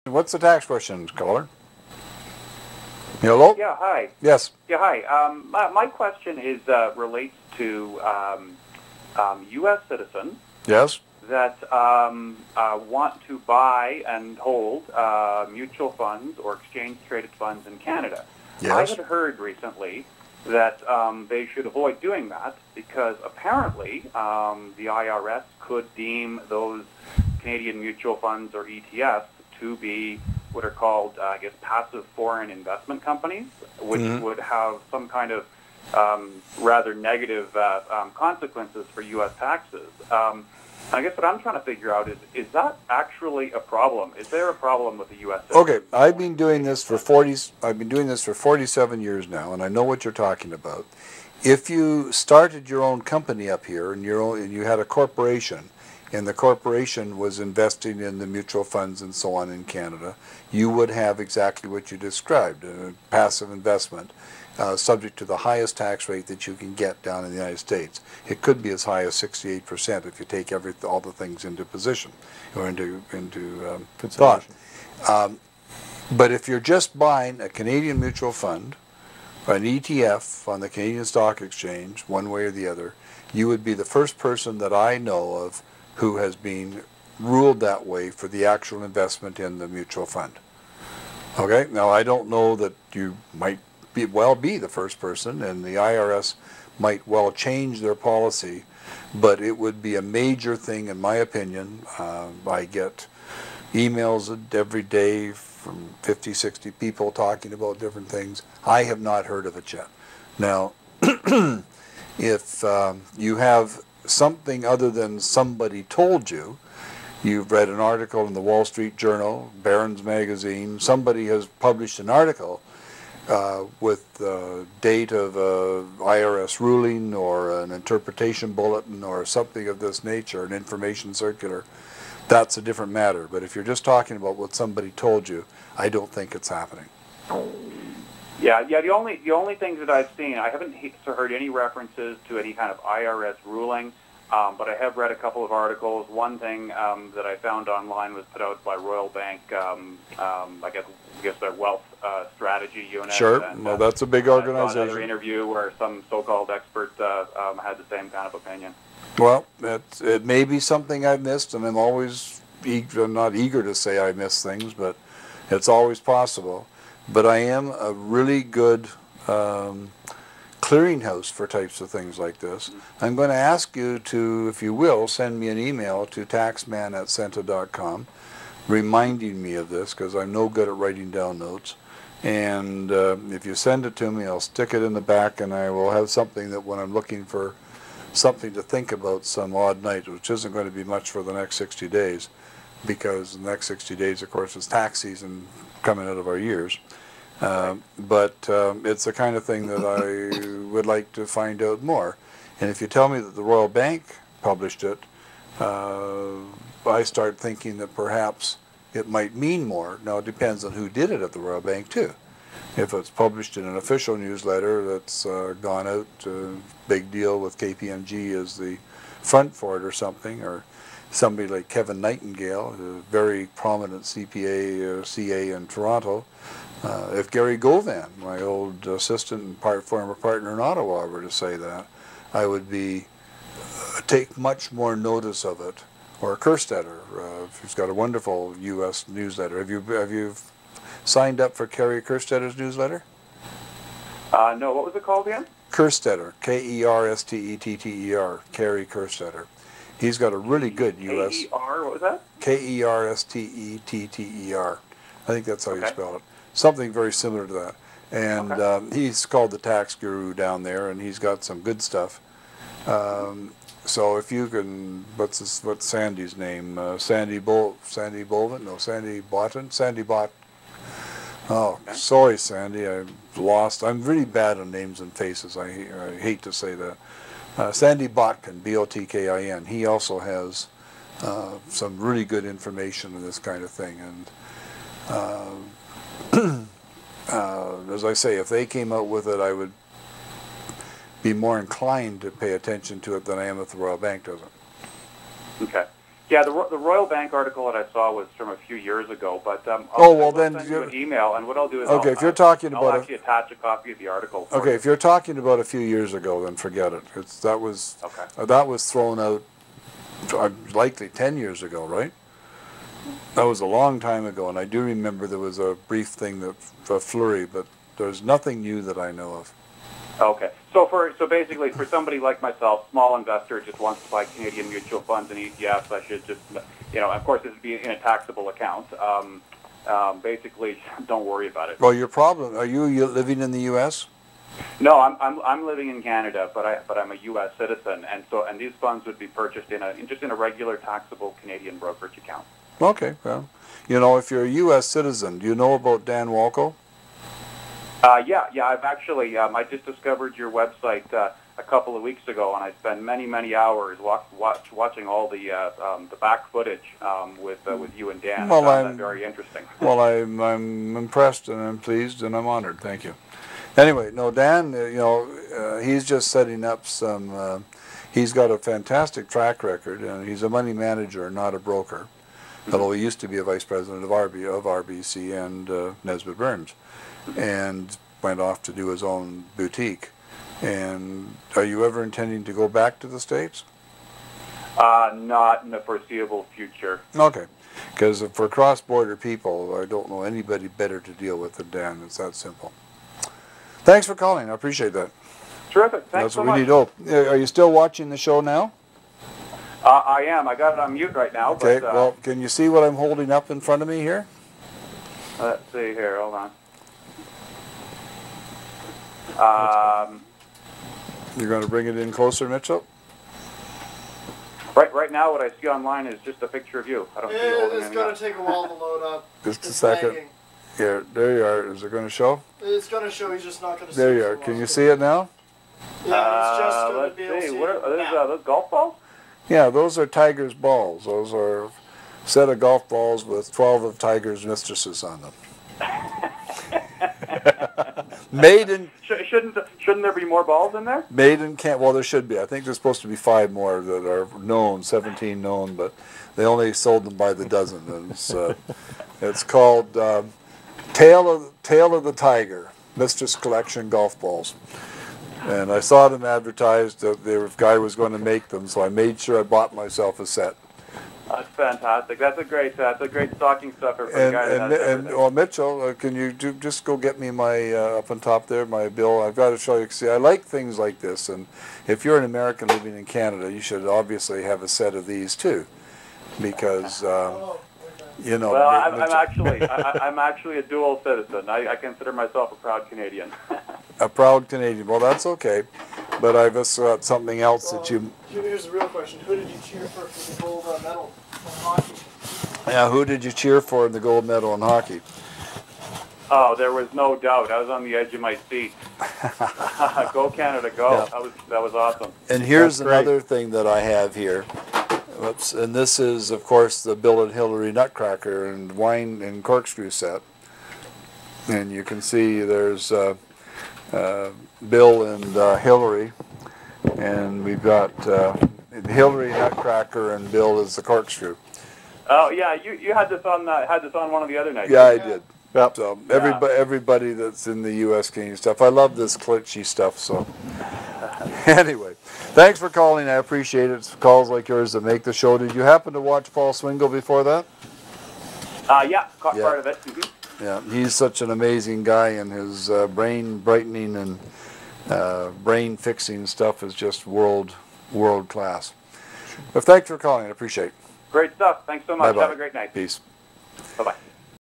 What's the tax question, caller? Hello? Yeah, hi. Yes. Yeah, hi. My question is relates to U.S. citizens Yes. that want to buy and hold mutual funds or exchange-traded funds in Canada. I Yes. had heard recently that they should avoid doing that because apparently the IRS could deem those Canadian mutual funds or ETFs to be what are called, I guess, passive foreign investment companies, which would have some kind of rather negative consequences for U.S. taxes. I guess what I'm trying to figure out is that actually a problem? Is there a problem with the U.S. Okay, I've been doing this for 47 years now, and I know what you're talking about. If you started your own company up here and you had a corporation, and the corporation was investing in the mutual funds and so on in Canada, you would have exactly what you described, a passive investment, subject to the highest tax rate that you can get down in the United States. It could be as high as 68% if you take all the things into position or into thought. But if you're just buying a Canadian mutual fund, or an ETF on the Canadian Stock Exchange, one way or the other, you would be the first person that I know of who has been ruled that way for the actual investment in the mutual fund. Okay, now I don't know that you might be the first person, and the IRS might well change their policy, but it would be a major thing in my opinion. I get emails every day from 50, 60 people talking about different things. I have not heard of it yet. Now, if you have something other than somebody told you, you've read an article in the Wall Street Journal, Barron's Magazine, somebody has published an article with the date of a IRS ruling or an interpretation bulletin or something of this nature, an information circular, that's a different matter. But if you're just talking about what somebody told you, I don't think it's happening. Yeah. The only things that I've seen, I haven't heard any references to any kind of IRS ruling, but I have read a couple of articles. One thing that I found online was put out by Royal Bank, I guess their wealth strategy unit. Sure. And, well, that's a big organization. I saw another interview where some so-called expert had the same kind of opinion. Well, it may be something I've missed, and I'm always I'm not eager to say I miss things, but it's always possible. But I am a really good clearinghouse for types of things like this. I'm going to ask you to, if you will, send me an email to taxman@centa.com reminding me of this, because I'm no good at writing down notes. And if you send it to me, I'll stick it in the back, and I will have something that when I'm looking for something to think about some odd night, which isn't going to be much for the next 60 days, because the next 60 days, of course, is tax season coming out of our years. But it's the kind of thing that I would like to find out more. And if you tell me that the Royal Bank published it, I start thinking that perhaps it might mean more. Now, it depends on who did it at the Royal Bank, too. If it's published in an official newsletter that's gone out, big deal with KPMG as the front for it or something, or somebody like Kevin Nightingale, a very prominent CPA, CA in Toronto. If Gary Govan, my old assistant and former partner in Ottawa, were to say that, I would take much more notice of it. Or Kerstetter, who's got a wonderful U.S. newsletter. Have you signed up for Kerry Kerstetter's newsletter? No, what was it called again? Kerstetter, Kerstetter, Kerry Kerstetter. He's got a really good U.S. K-E-R, what was that? Kerstetter. I think that's how you spell it. Something very similar to that. And he's called the Tax Guru down there, and he's got some good stuff. So if you can, what's Sandy's name? Sandy Bolvin? No, Sandy Botton? Sandy Bott. Oh, sorry, Sandy. I'm really bad on names and faces. I hate to say that. Sandy Botkin, B-O-T-K-I-N. He also has some really good information on this kind of thing. And as I say, if they came out with it, I would be more inclined to pay attention to it than I am if the Royal Bank doesn't. Okay. Yeah, the Royal Bank article that I saw was from a few years ago, but well, then send you an email, and what I'll do is if you're talking I'll about actually attach a copy of the article. Okay, if you're talking about a few years ago, then forget it. That was thrown out likely 10 years ago, right? That was a long time ago, and I do remember there was a brief thing that a flurry, but there's nothing new that I know of. Okay, so basically, for somebody like myself, small investor, just wants to buy Canadian mutual funds and ETFs, I should just, of course, this would be in a taxable account. Basically, don't worry about it. Well, your problem, are you living in the U.S.? No, I'm living in Canada, but I'm a U.S. citizen, and these funds would be purchased in a regular taxable Canadian brokerage account. Okay, well, if you're a U.S. citizen, do you know about Dan Walco? Yeah, I've actually, I just discovered your website a couple of weeks ago, and I spent many hours watching all the back footage with you and Dan. Well, I found that very interesting. Well, I'm impressed and I'm pleased and I'm honored. Thank you. Anyway, no, Dan, he's just setting up some. He's got a fantastic track record, and he's a money manager, not a broker. Although he used to be a vice president of RBC and Nesbitt Burns, and went off to do his own boutique. And are you ever intending to go back to the States? Not in the foreseeable future. Okay, because for cross-border people, I don't know anybody better to deal with than Dan. It's that simple. Thanks for calling. I appreciate that. Terrific. Thanks so much. That's what we need. Are you still watching the show now? I am. I got it on mute right now. Okay, but, well, can you see what I'm holding up in front of me here? Let's see here. Hold on. You're going to bring it in closer, Mitchell? Right now, what I see online is just a picture of you. I don't see you holding anything. It's going to take a while to load up. Just a second. Lagging. Here, there you are. Is it going to show? It's going to show. He's just not going to see it. There you are. Can you see it now? Yeah, it's just going to be able to see. see What it. are those golf balls? Yeah, those are Tiger's balls. Those are a set of golf balls with 12 of Tiger's mistresses on them. Made in... Shouldn't there be more balls in there? Made in Canada. Well, there should be. I think there's supposed to be 5 more that are known, 17 known, but they only sold them by the dozen. And it's called Tail of the Tiger, Mistress Collection Golf Balls. And I saw them advertised that the guy was going to make them, so I made sure I bought myself a set. That's fantastic. That's a great stocking stuffer for the guy that has everything. Well, Mitchell, can you just go get me my up on top there, my bill? I've got to show you. See, I like things like this, and if you're an American living in Canada, you should obviously have a set of these too, because you know. Well, I'm actually a dual citizen. I consider myself a proud Canadian. A proud Canadian. Well, that's okay, but I've also got something else that you. Here's the real question: who did you cheer for the gold medal in hockey? Yeah, who did you cheer for in the gold medal in hockey? Oh, there was no doubt. I was on the edge of my seat. Go Canada, go! Yeah. That was awesome. And here's another thing that I have here. Oops, and this is, of course, the Bill and Hillary Nutcracker and wine and corkscrew set. And you can see there's Bill and Hillary, and we've got Hillary Nutcracker and Bill is the corkscrew. Oh yeah, you had this on one of the other nights. Yeah, I did. Yep. So everybody that's in the U.S. Canadian stuff, I love this glitchy stuff. So anyway, thanks for calling. I appreciate it. It's calls like yours that make the show. Did you happen to watch Paul Swingle before that? Yeah, caught part of it. Mm-hmm. Yeah, he's such an amazing guy, and his brain brightening and brain fixing stuff is just world class. But thanks for calling. I appreciate it. Great stuff. Thanks so much. Bye-bye. Have a great night. Peace. Bye-bye.